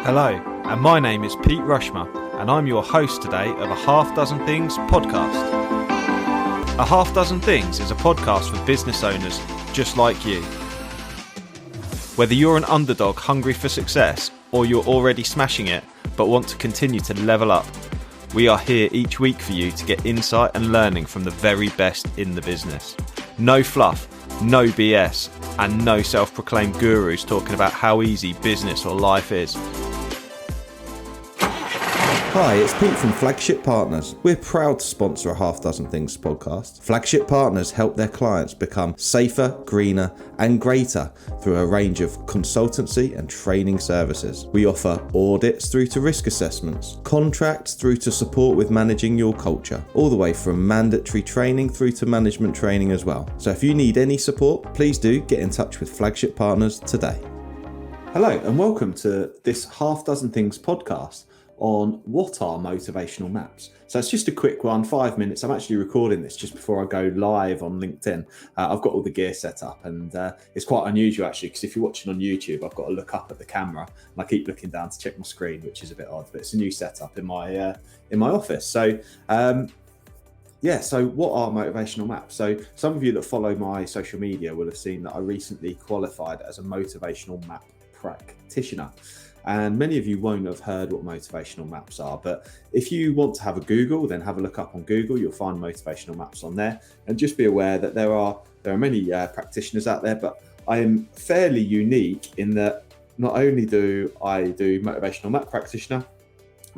Hello, and my name is Pete Rushmer, and I'm your host today of A Half Dozen Things podcast. A Half Dozen Things is a podcast for business owners just like you. Whether you're an underdog hungry for success, or you're already smashing it but want to continue to level up, we are here each week for you to get insight and learning from the very best in the business. No fluff, no BS, and no self-proclaimed gurus talking about how easy business or life is. Hi, it's Pete from Flagship Partners. We're proud to sponsor A Half Dozen Things podcast. Flagship Partners help their clients become safer, greener, and greater through a range of consultancy and training services. We offer audits through to risk assessments, contracts through to support with managing your culture, all the way from mandatory training through to management training as well. So if you need any support, please do get in touch with Flagship Partners today. Hello, and welcome to this Half Dozen Things podcast on what are motivational maps. So it's just a quick one, 5 minutes. I'm actually recording this just before I go live on LinkedIn. I've got all the gear set up, and it's quite unusual actually, because if you're watching on YouTube, I've got to look up at the camera and I keep looking down to check my screen, which is a bit odd, but it's a new setup in my office. So so what are motivational maps? So some of you that follow my social media will have seen that I recently qualified as a motivational map practitioner. And many of you won't have heard what motivational maps are, but if you want to have a Google, then have a look up on Google. You'll find motivational maps on there, and just be aware that there are many practitioners out there, but I am fairly unique in that not only do I do motivational map practitioner,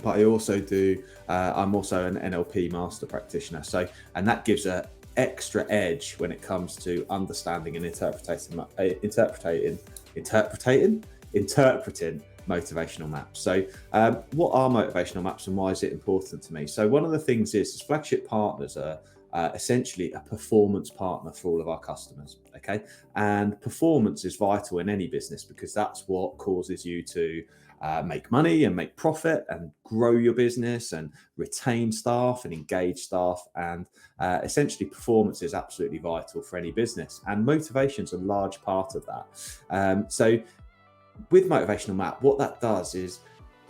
but I also do. I'm also an NLP master practitioner. So, and that gives an extra edge when it comes to understanding and interpreting motivational maps. So what are motivational maps and why is it important to me? So one of the things is Flagship Partners are essentially a performance partner for all of our customers, okay? And performance is vital in any business because that's what causes you to make money and make profit and grow your business and retain staff and engage staff. And essentially performance is absolutely vital for any business, and motivation is a large part of that. So with motivational map, what that does is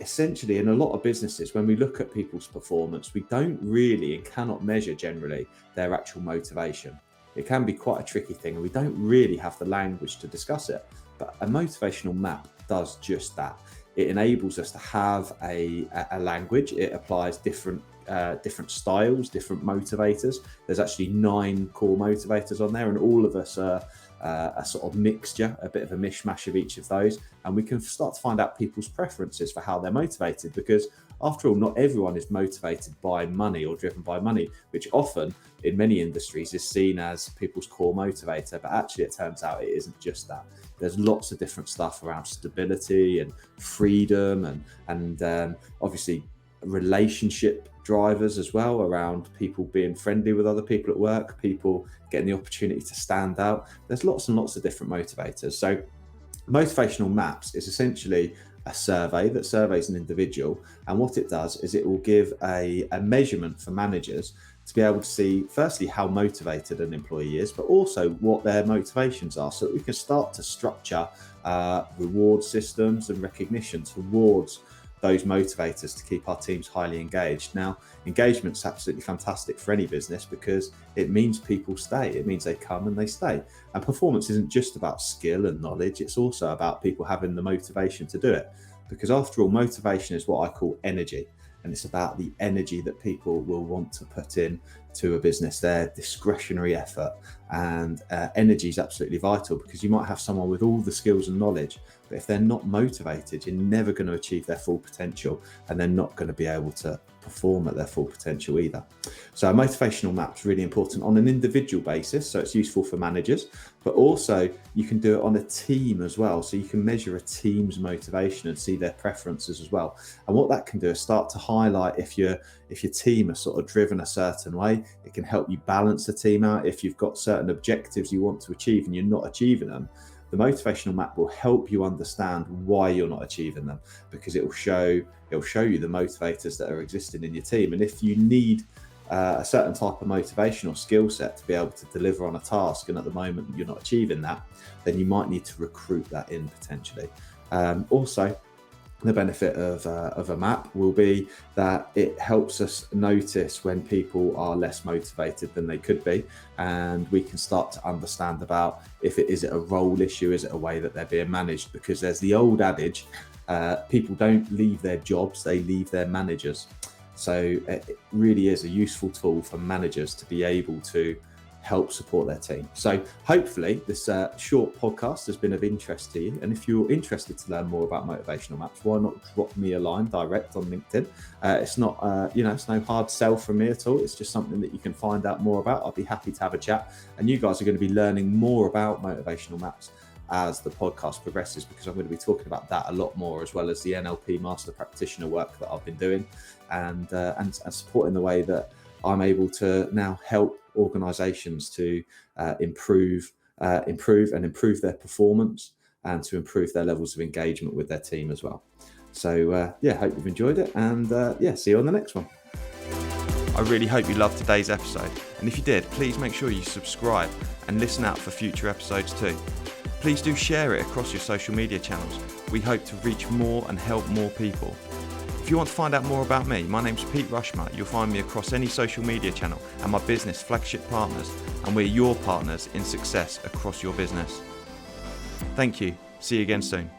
essentially in a lot of businesses, when we look at people's performance, we don't really and cannot measure generally their actual motivation. It can be quite a tricky thing, and we don't really have the language to discuss it. But a motivational map does just that. It enables us to have a language. It applies different styles, different motivators. There's actually 9 core motivators on there, and all of us are a sort of mixture, a bit of a mishmash of each of those, and we can start to find out people's preferences for how they're motivated, because after all, not everyone is motivated by money or driven by money, which often in many industries is seen as people's core motivator, but actually it turns out it isn't just that. There's lots of different stuff around stability and freedom and obviously relationship drivers as well, around people being friendly with other people at work, people getting the opportunity to stand out. There's lots and lots of different motivators. So motivational maps is essentially a survey that surveys an individual, and what it does is it will give a measurement for managers to be able to see firstly how motivated an employee is, but also what their motivations are, so that we can start to structure reward systems and recognition towards those motivators to keep our teams highly engaged. Now, engagement's absolutely fantastic for any business because it means people stay. It means they come and they stay. And performance isn't just about skill and knowledge. It's also about people having the motivation to do it. Because after all, motivation is what I call energy. And it's about the energy that people will want to put in to a business, their discretionary effort. And energy is absolutely vital, because you might have someone with all the skills and knowledge, but if they're not motivated, you're never going to achieve their full potential, and they're not going to be able to perform at their full potential either. So a motivational map's really important on an individual basis, so it's useful for managers, but also you can do it on a team as well. So you can measure a team's motivation and see their preferences as well. And what that can do is start to highlight if your team are sort of driven a certain way. It can help you balance the team out. If you've got certain objectives you want to achieve and you're not achieving them, the motivational map will help you understand why you're not achieving them, because it will show you the motivators that are existing in your team. And if you need a certain type of motivational skill set to be able to deliver on a task, and at the moment you're not achieving that, then you might need to recruit that in potentially. Also, the benefit of a map will be that it helps us notice when people are less motivated than they could be, and we can start to understand about if it is a role issue, is it a way that they're being managed, because there's the old adage, people don't leave their jobs, they leave their managers. So it really is a useful tool for managers to be able to help support their team. So hopefully this short podcast has been of interest to you, and if you're interested to learn more about motivational maps, why not drop me a line direct on LinkedIn. It's not it's no hard sell from me at all. It's just something that you can find out more about. I'll be happy to have a chat, and you guys are going to be learning more about motivational maps as the podcast progresses, because I'm going to be talking about that a lot more, as well as the NLP master practitioner work that I've been doing, and supporting the way that I'm able to now help organizations to improve their performance, and to improve their levels of engagement with their team as well. So hope you've enjoyed it, and see you on the next one. I really hope you loved today's episode, and if you did, please make sure you subscribe and listen out for future episodes too. Please do share it across your social media channels. We hope to reach more and help more people. If you want to find out more about me, my name's Peter Rushmer. You'll find me across any social media channel, and my business, Flagship Partners, and we're your partners in success across your business. Thank you. See you again soon.